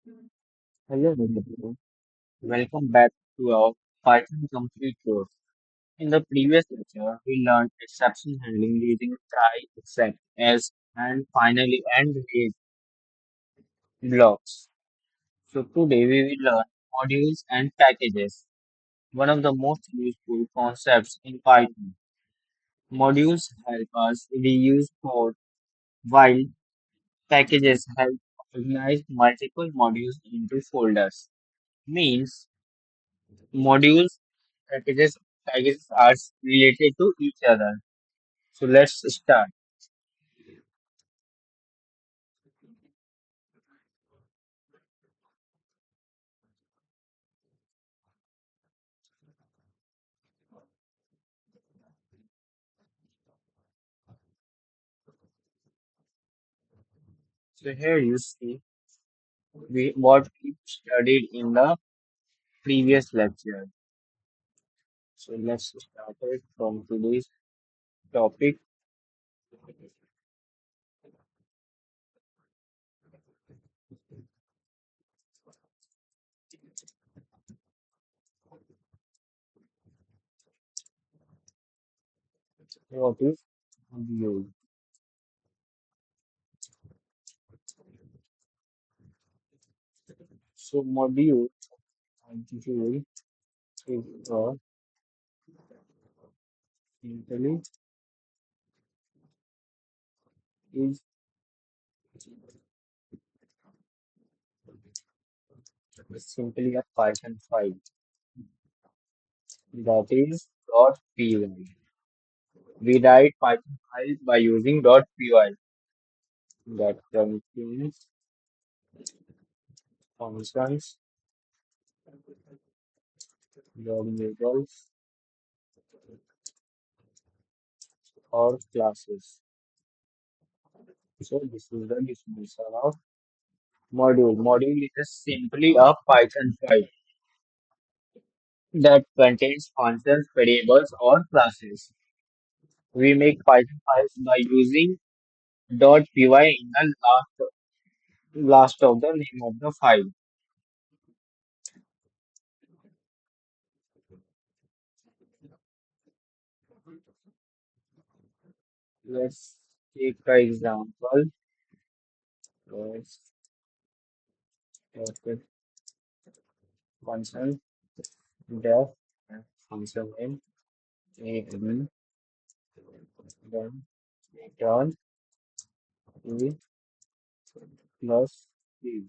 Hello, everyone. Welcome back to our Python complete course. In the previous lecture, we learned exception handling using try, except, else, and finally and rate blocks. So today we will learn modules and packages, one of the most useful concepts in Python. Modules help us reuse code, while packages help organize multiple modules into folders. Means modules packages are related to each other. So let's start. So here you see what we studied in the previous lecture. So let's start it from today's topic. What is module? So module is simply is simply a Python file that is .py. We write Python files by using .py that contains functions, variables, or classes. So this is the definition of module. Module is just simply a Python file that contains functions, variables, or classes. We make Python files by using .py in the last of the name of the file. Let's take the example. Let's take function def and function name and then return a plus b.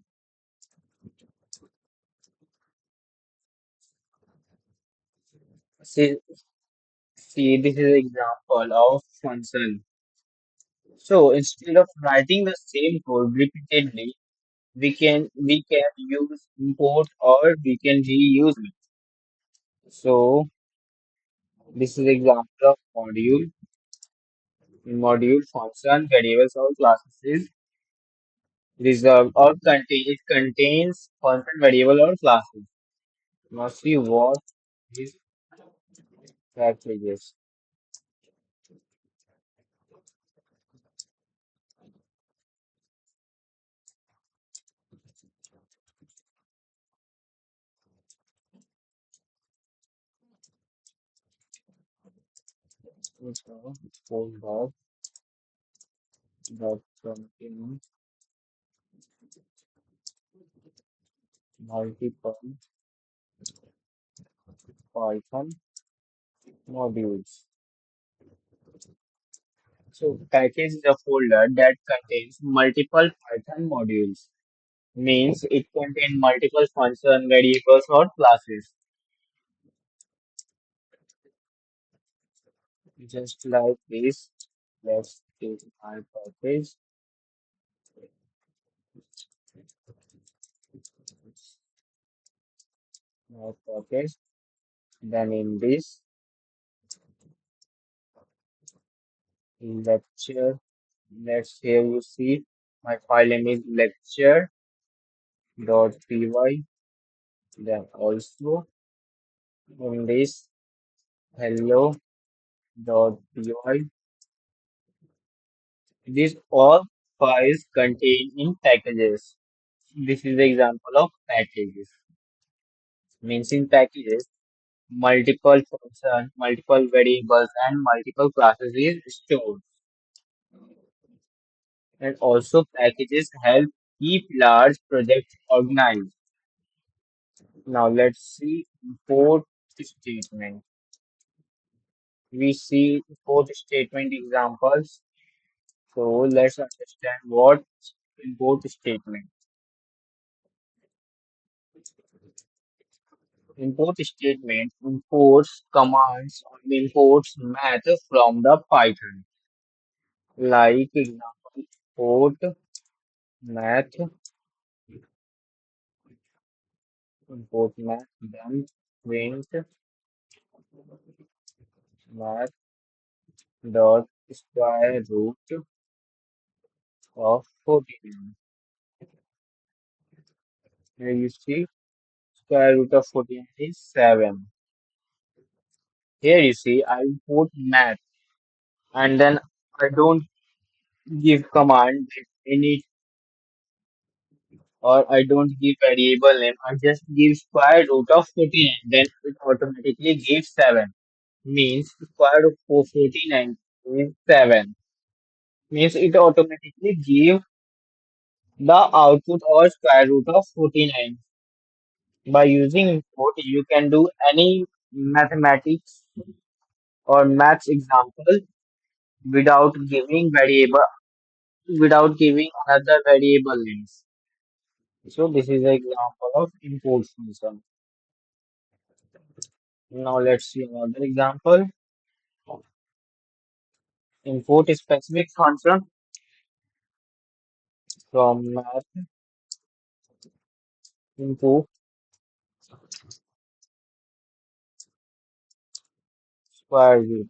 See, see, this is an example of function. So instead of writing the same code repeatedly, we can use import or we can reuse it. So this is example of module. In module function variables or classes is reserved or contains function variable or classes. Now see what is packages. So folder that contains multiple Python modules. So package is a folder that contains multiple Python modules. Means it contains multiple function variables or classes. Just like this, let's take my package, my package. Then in this lecture, let's here you see my file name is lecture.py. Then also in this hello.py. These all files contain in packages. this is the example of packages. Means in packages, multiple functions, multiple variables, and multiple classes is stored. And also packages help keep large projects organized. Now let's see import statement. We see import statement examples. So let's understand what import statement. Import statement imports commands or imports math from the Python. Like example, import math, then print math dot square root of 49. Here you see square root of 49 is 7. Here you see I import math and then I don't give command that any or I don't give variable name. I just give square root of 49. Then it automatically gives 7. Means square root of 49 is 7. Means it automatically give the output or square root of 49. By using import, you can do any mathematics or maths example without giving variable, without giving another variable names. So this is an example of import function. Now let's see another example. Import a specific function from math into square root.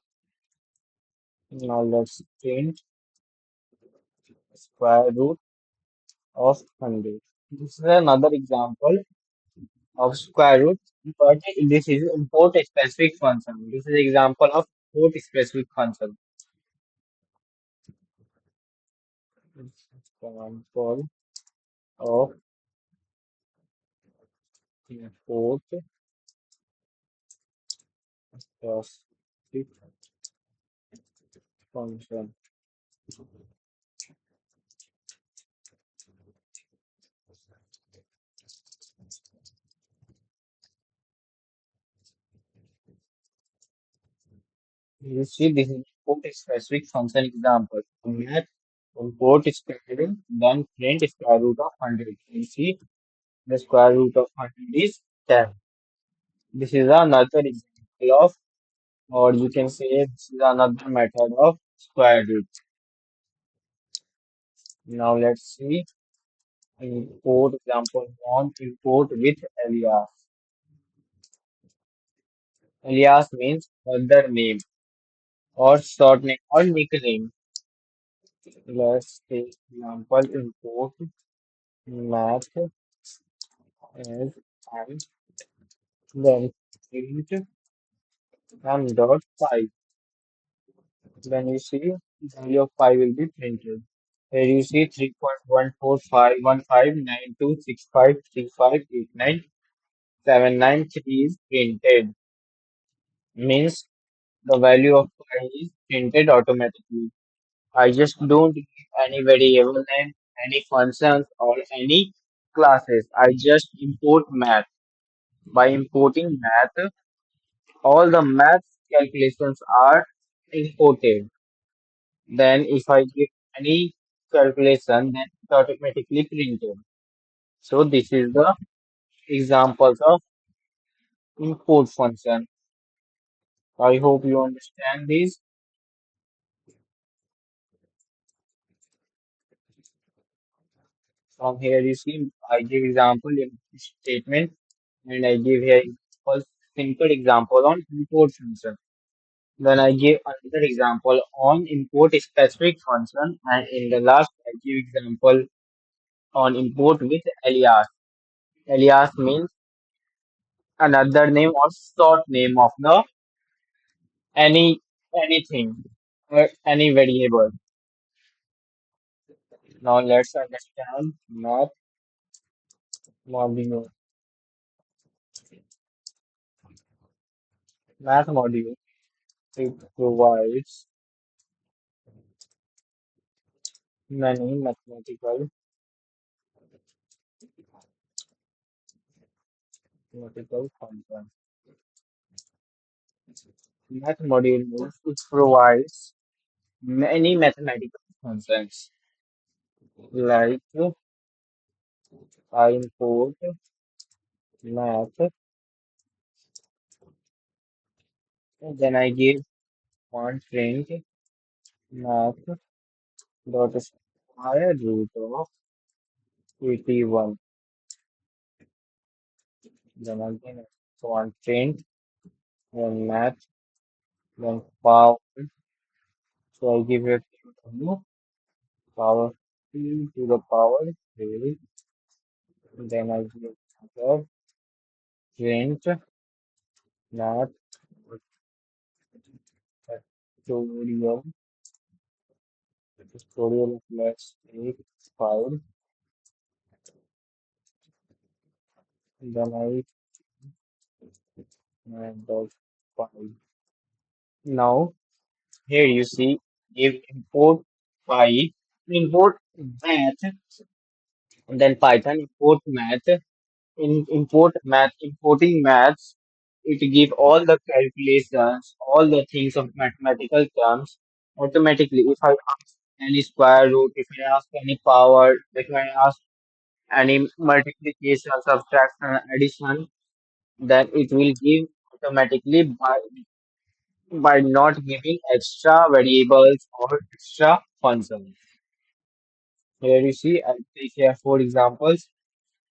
Now let's print square root of 100. This is another example of square root, but this is import a specific function. This is example of import a specific function. Example of import specific function. You see, this is import a specific function example. Math import square, then print square root of 100. You see, the square root of 100 is 10. This is another example of, or you can say this is another method of square root. Now let's see import example one, import with alias. Alias means other name or short name or nickname. Let's take example import math as and then print m.5. Then you see value of 5 will be printed. Here you see 3.14515926535897993 is printed. Means the value of 5 is printed automatically. I just don't give any variable name, any functions or any classes. I just import math. By importing math, all the math calculations are imported. Then if I give any calculation, then it automatically printed. So this is the examples of import function. I hope you understand this. From here you see I give example in statement and I give here example, simple example on import function. Then I give another example on import specific function and in the last I give example on import with alias. Alias means another name or short name of the any anything or any variable. Now let's understand math module, math module. It provides many mathematical functions. Math module means it provides many mathematical functions like I import math, and then I give one print math dot square root of 81. Then again one print, then math, then power. So I give it to power t to the power 3. Then I give another print math factorial factorial plus 8 5. Then I dot 5. Now here you see if import pi, import math, and then Python import math, importing maths, it give all the calculations, all the things of mathematical terms automatically. If I ask any square root, if I ask any power, if I ask any multiplication, subtraction, addition, then it will give automatically by not giving extra variables or extra functions. Here you see, I'll take here four examples.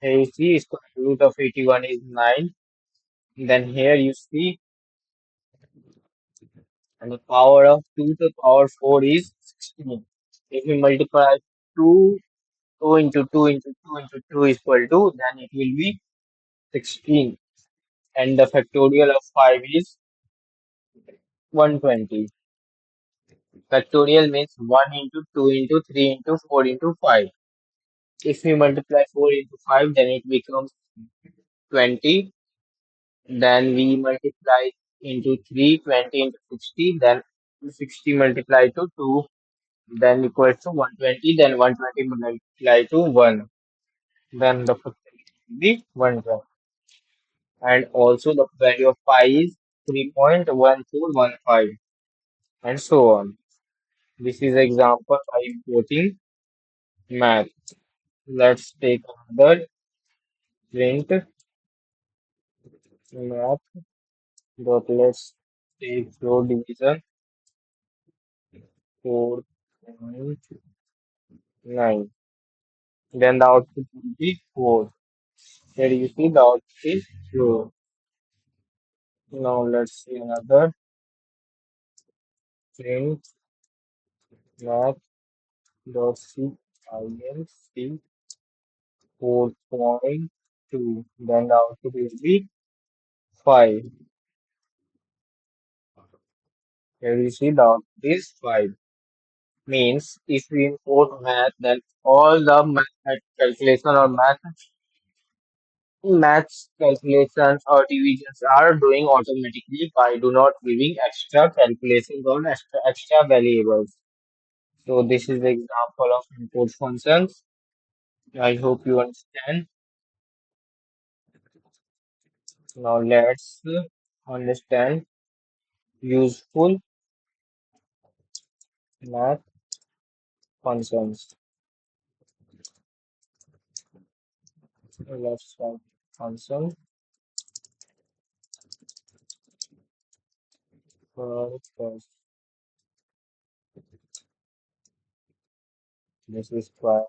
Here you see square root of 81 is 9. Then here you see, and the power of 2 to the power 4 is 16. If we multiply 2, 2 into 2 into 2 into 2 is equal to, then it will be 16. And the factorial of 5 is 120. Factorial means 1 into 2 into 3 into 4 into 5. If we multiply 4 into 5, then it becomes 20. Then we multiply into 3, 20 into 60. Then 60 multiplied to 2, then equals to 120. Then 120 multiplied to 1. Then the factorial will be 120. And also the value of pi is 3.1415 and so on. This is example by importing math. Let's take another print math dot let's take row division 4.9. Then the output will be 4. Here you see the output is 4. Now let's see another print math dot c 4.2. Then the output will be 5. Here you see the output is 5. Means if we import math, then all the math calculation or maths calculations or divisions are doing automatically by do not giving extra calculations or extra variables. So this is the example of import functions. I hope you understand. Now let's understand useful math functions. Let's start function. First, this is quiet,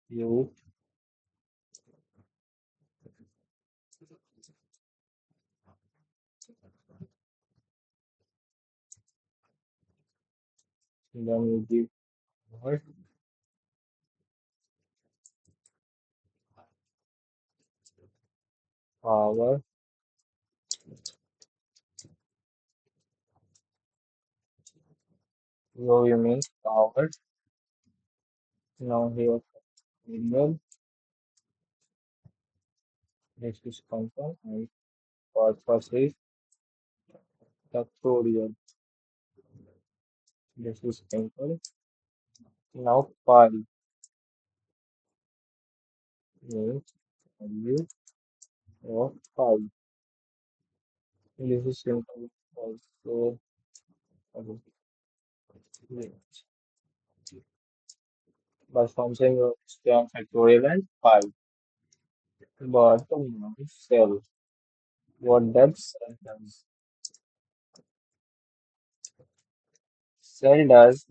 you, then you give word, power, Low you mean power. Now here medium. This is constant and purpose is factorial. This is simple. Now pi means value of pi. This is simple also. By function of stem factorial and pi. But now cell. What that cell does? Cell does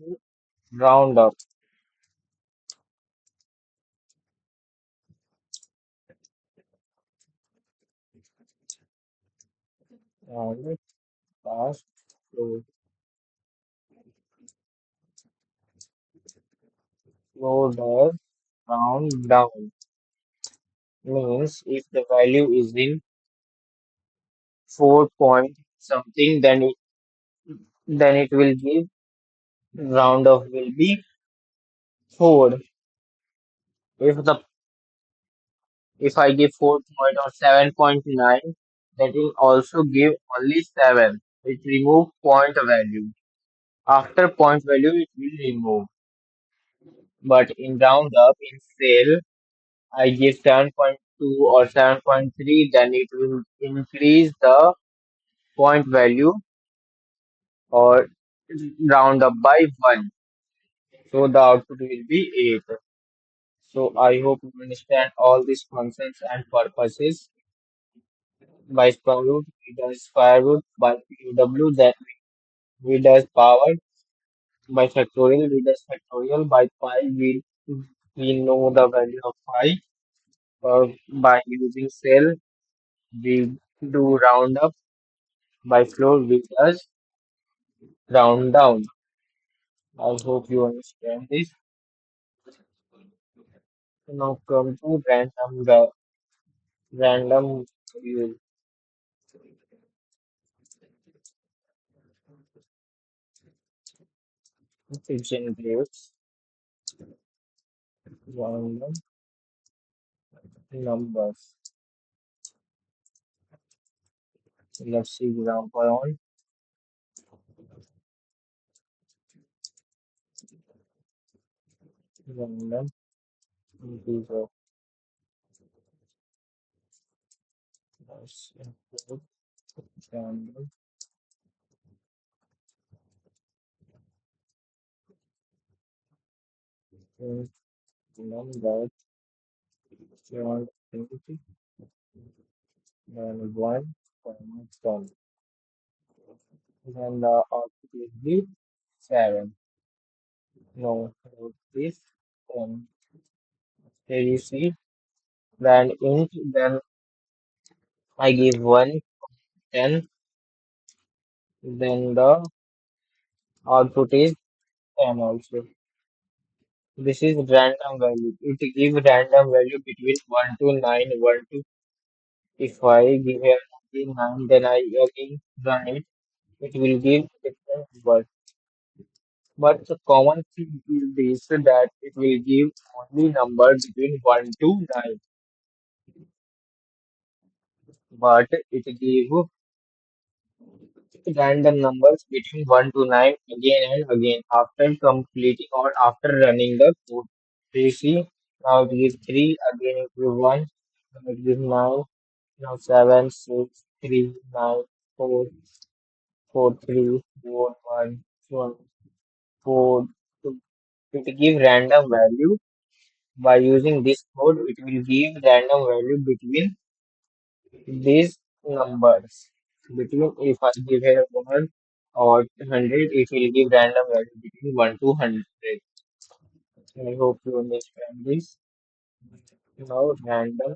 round up and pass through. Flow does round down. Means if the value is in 4 point something, then it will give round of will be 4. If the if I give 4 point or 7.9, that will also give only 7. It remove point value. After point value, it will remove. But in round up in cell, I give 7.2 or 7.3, then it will increase the point value or round up by 1. So the output will be 8. So I hope you understand all these functions and purposes. By square root, we does square root. By PW, that we does power. By factorial, we does factorial. By pi, we know the value of pi. By using cell, we do round up. By floor, we does round down. I hope you understand this. Now come to random variable. It generates random numbers. Let's see example on random integer. Let's include random int number beyond infinity and 1 comma 10. Then the output will be 7. No, output is 10. Here you see then int, then I give 1, 10, then the output is 10 also. This is random value. It gives random value between 1 to 9, 1 to. If I give here only 9, then I again run it. It will give different words. But the common thing is this that it will give only number between 1 to 9. But it give random numbers between 1 to 9 again and again after completing or after running the code. So you see, now it gives 3, again it gives 1, now it gives 9, now 7, 6, 3, 9, 4, 4, 3, 4, 1, 1, 4, 2. It gives random value. By using this code, it will give random value between these numbers. Between if I give here 1 or 100, it will give random value between 1 to 100. I hope you understand this. Now random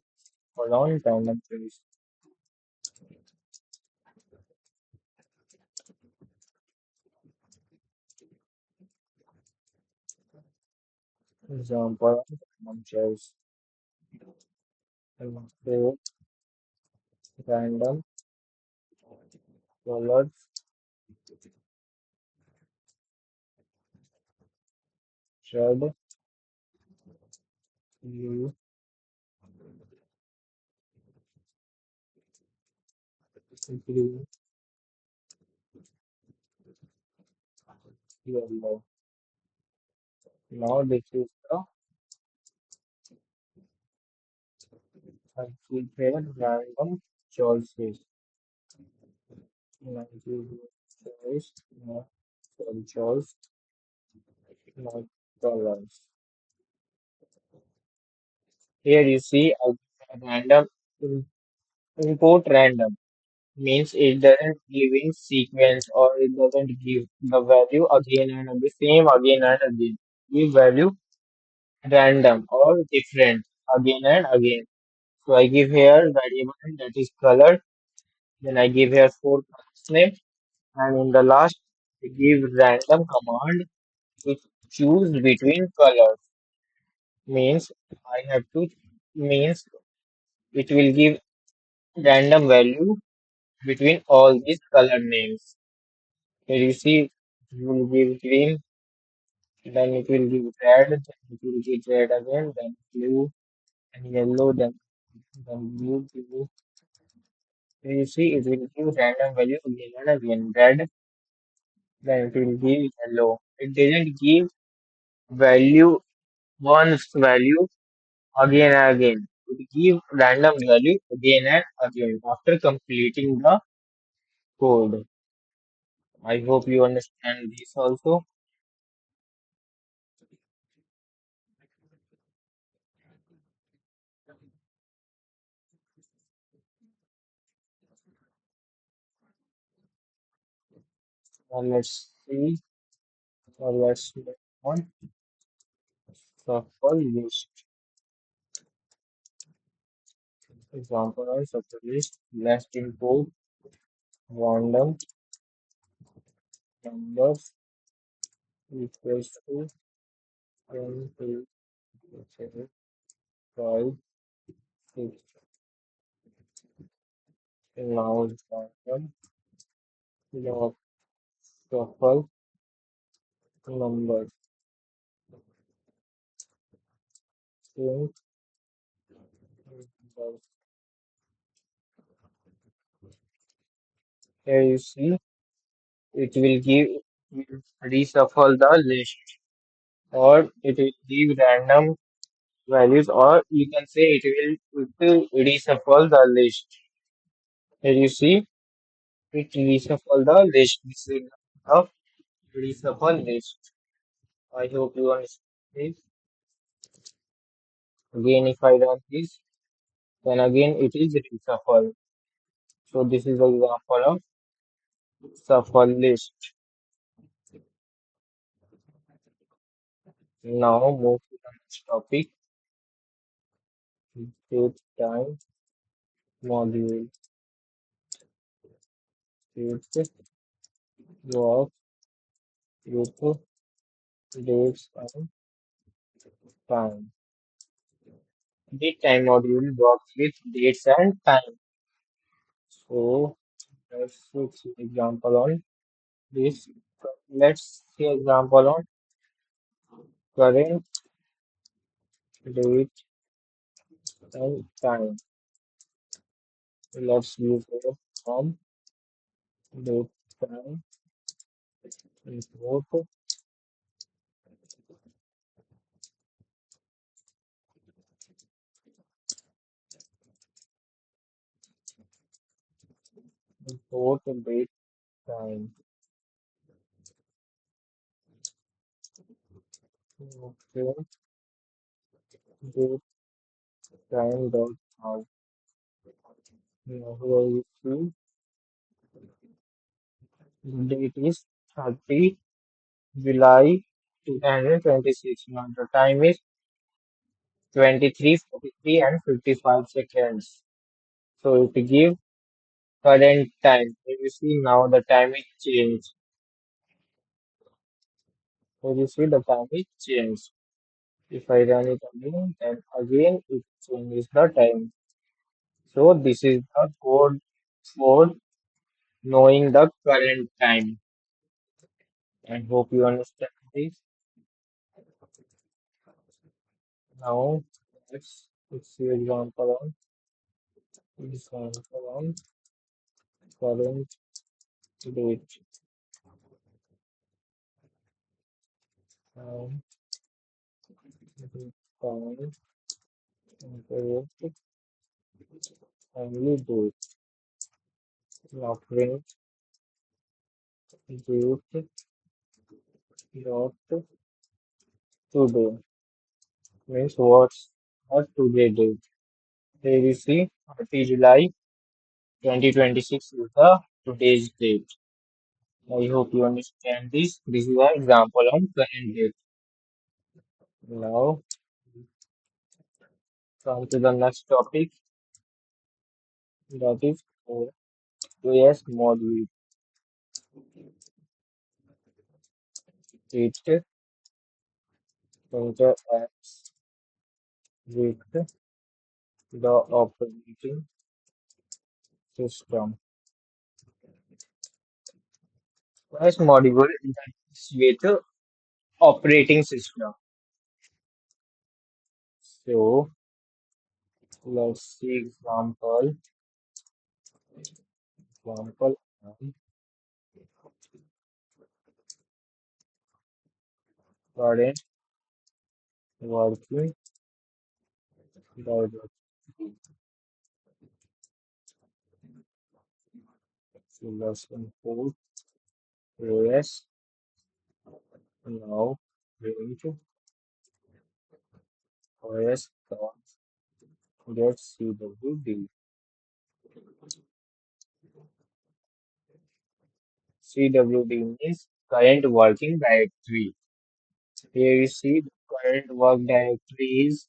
hold on random please. Example random choice. Say random colors red, blue, green, yellow. Now this is the unprepared random choices. Not choice, not choice, not colors. Here you see a random import random means it doesn't give in sequence or it doesn't give the value again and the same again and again. Give value random or different again and again. So I give here variable that is color. Then I give here four class name, and in the last I give random command which choose between colors. Means I have to means it will give random value between all these color names. Here you see it will give green, then it will give red, then it will give red again, then blue and yellow, then blue. Here you see it will give random value again and again. Red, then it will give yellow. It doesn't give value one's value again and again. It give random value again and again after completing the code. I hope you understand this also. Now let's see. Now let's move on. Shuffle list. Example of shuffle list. Let's import random numbers equals to 1, 2, 3, 5, 6. Now random log shuffle numbers. String numbers. Here you see it will reshuffle the list, or it will give random values, or you can say it will reshuffle the list. Here you see it reshuffle the list. This is a reshuffle list. I hope you understand this. Again, if I run this, then again it is reshuffle. So this is an example of shuffle list. Now move to the next topic, date time module. Date work with dates and time. Datetime module works with dates and time. So let's see example on this. Let's see example on current date and time. Let's use it from date time import date time. Okay, date time dot out. Now here you see date is 30 July 2026. Now the time is 23, 43 and 55 seconds. So if we give current time, you see now the time is changed. So you see the time is changed. If I run it again, then again it changes the time. So this is the code for knowing the current time. I hope you understand this. Now let's see example on current date. Um, Current interrupt only date. Now print date dot today means what today date. Here you see 30 July 2026 is the today's date. I hope you understand this. This is an example on current date. Now come to the next topic, that is OS module. It interacts with the operating system. OS module interacts with the operating system. So let's see example on current working directory. So let's import OS now print OS dot get CWD. CWD means current working directory. Here you see the current work directory is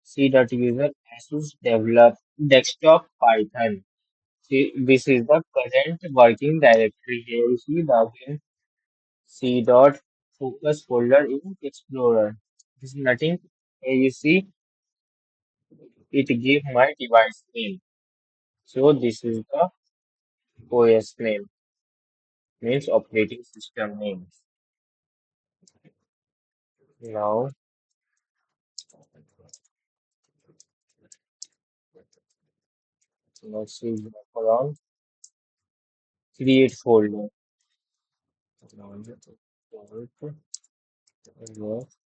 c.user ASUS develop desktop Python. See, this is the current working directory. Here you see the again c dot focus folder in Explorer. This is nothing. Here you see it give my device name. So this is the OS name, means operating system name. Now let's see example on create folder. Now import OS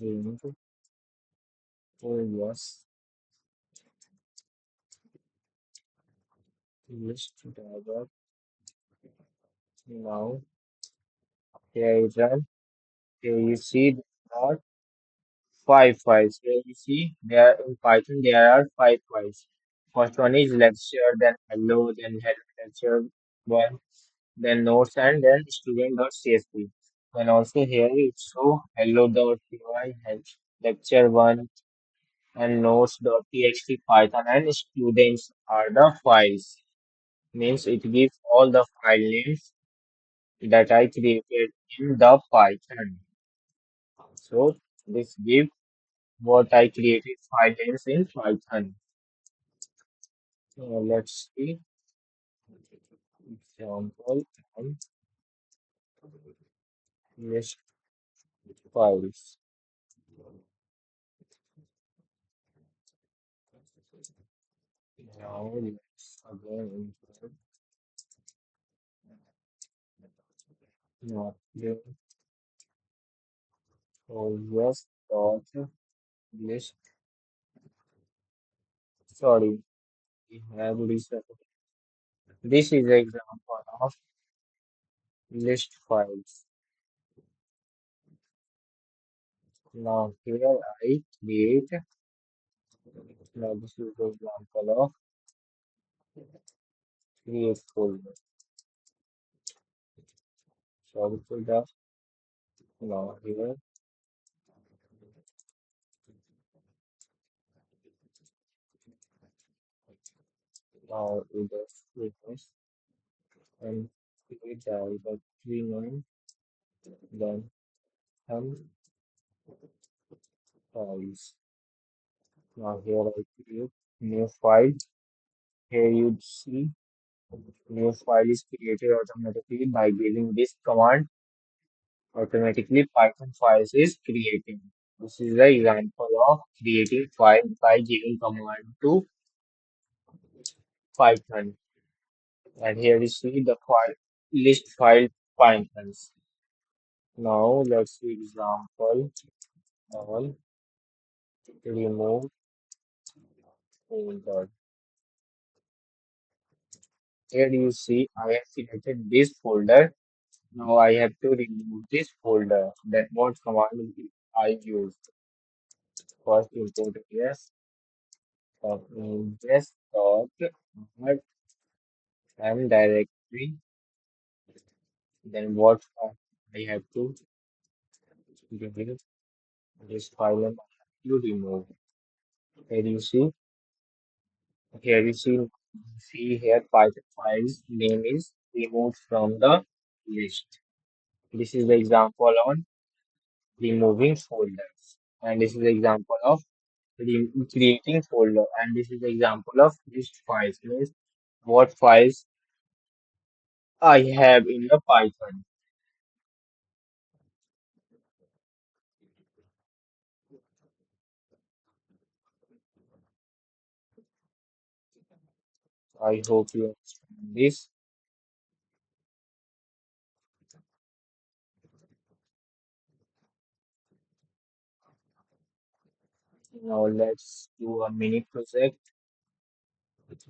into OS list dialog. Now here is run. Here you see there are five files. Here you see there in Python there are five files. First one is lecture, then hello lecture one, then notes and then student.csv. Then also here it's show hello.py, lecture one and notes.txt Python and students are the files. Means it gives all the file names that I created in the Python. So this gives what I created file names in Python. Let's see example on list files. Now let's again insert not yes dot list. Sorry, we have reset. This is example of list files. Now here I create. Now this is the example of create folder. Sorry for that. Now here now it is fitness and create directory name, then some files. Now here I create new file. Here you see new file is created automatically by giving this command automatically Python files is creating. This is the example of creating file by giving command to Python. And here you see the file list file Pythons. Now let's see example on remove folder. Here you see I have created this folder. Now I have to remove this folder. That what command I used. First import yes, yes dot add and directory. Then what I have to delete this file and I have to remove. Here you see, here you see here Python files name is removed from the list. This is the example on removing folders, and this is the example of creating folder, and this is the example of list files. Means what files I have in the Python. I hope you understand this. Now let's do a mini project.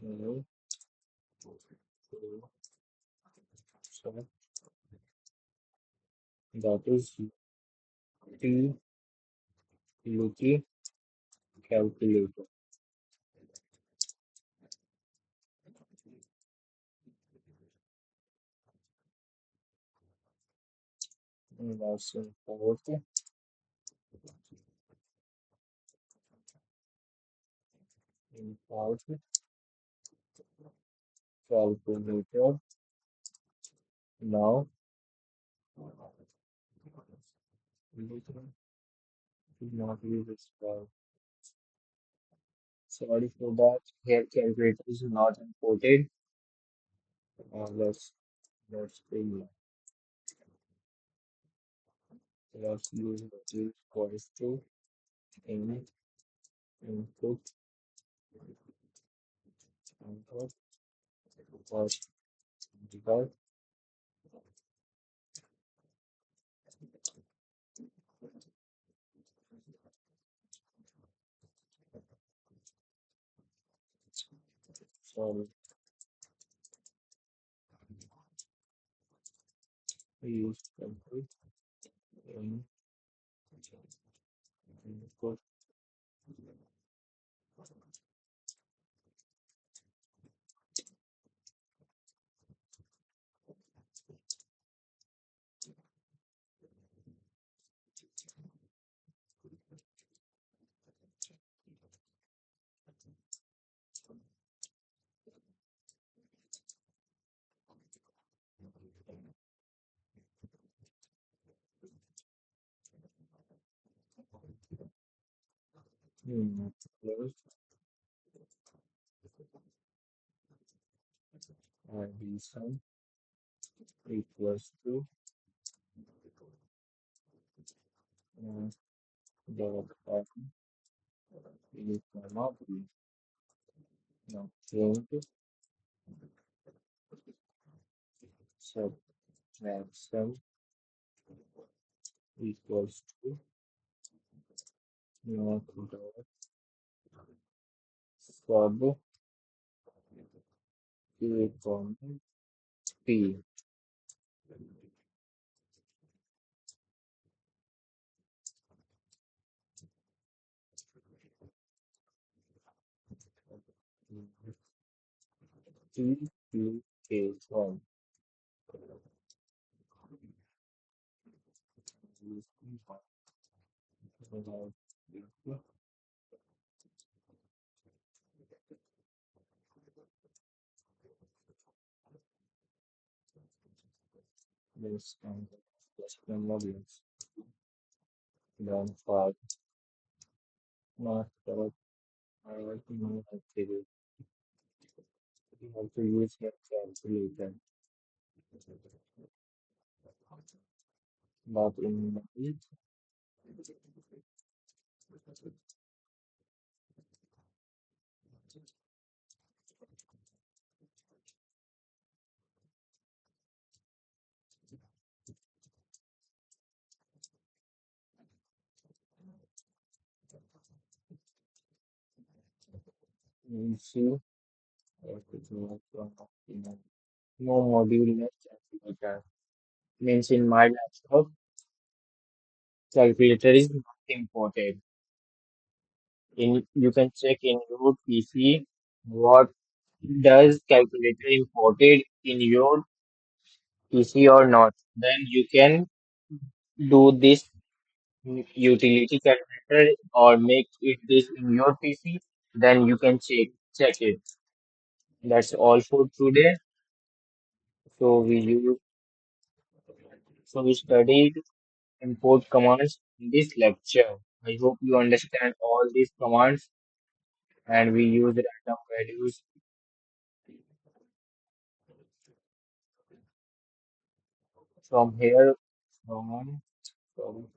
Mm, So that is utility calculator. Let's import import calculator. Now calculator should not use this file. Sorry for that. Here calculator is not imported. Let's let's use the equals to in input input first debug. Sorry, we use input in input. Close and sum equals to uh, dot button is comma b. Now change subtraction equals to not dot sub a comma p. T P K one. This and custom modules. Then five. Not correct. I like to know how to do. You have to use your calculator. but in my see, no module left calculator. Means in my laptop, calculator is not imported. In you can check in your PC what does calculator imported in your PC or not. Then you can do this utility calculator or make it this in your PC. Then you can check it. That's all for today. So we studied import commands in this lecture. I hope you understand all these commands and we use random values from here from from,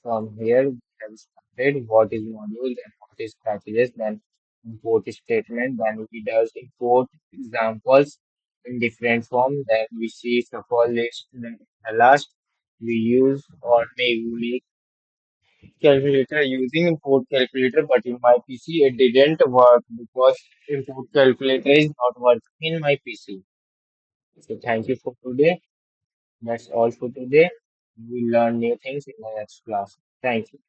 from here we have started what is module, then what is packages, then import statement, then we does import examples in different form, then we see shuffle list, then at last we use or make calculator using import calculator, but in my PC it didn't work because import calculator is not working in my PC. So thank you for today. That's all for today. We learn new things in the next class. Thank you.